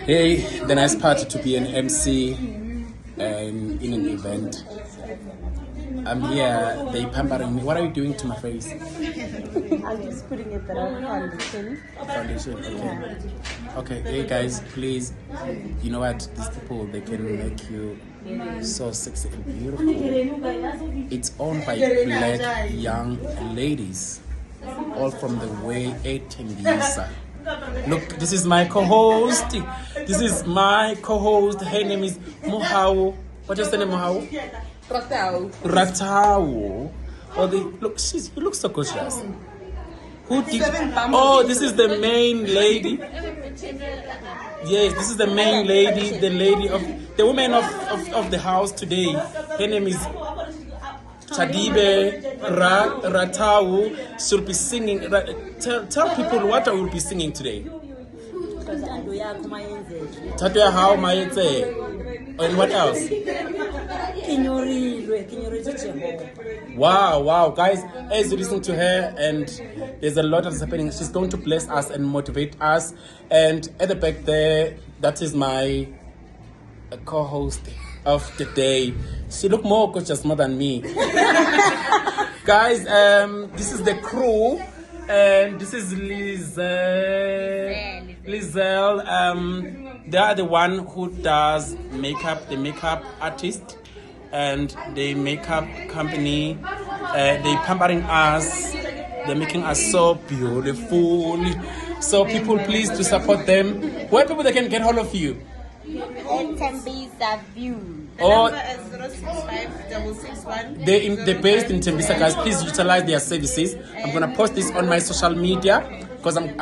Hey, the nice part to be an MC in an event. I'm here, they pampering me. What are you doing to my face? I'm just putting it there foundation. Foundation, okay. Okay, hey guys, please, you know what? These people, they can make you so sexy and beautiful. It's owned by black young ladies, all from the way 18 Look, this is my co-host. This is my co-host. Her name is Mohau. What is the name, Mohau? Ratau. Oh, look, you look so gorgeous. Who did? Oh, this is the main lady. Yes, this is the main lady, the woman of the house today. Her name is Chadibe Ratau. She'll be singing. Tell people what I will be singing today. Tatuya how maete. And what else? Wow, guys, as you listen to her, and there's a lot that's happening. She's going to bless us and motivate us. And at the back there, that is my co-host of the day. She look more gorgeous more than me. Guys, this is the crew, and this is Lizelle. They are the one who does makeup, the makeup artist, and the makeup company. They pampering us. They're making us so beautiful. So people, please to support them. Where people they can get hold of you? Tembisa View. Oh, The number is 065 they're based in Tembisa, guys. Please utilize their services. I'm gonna post this on my social media because I'm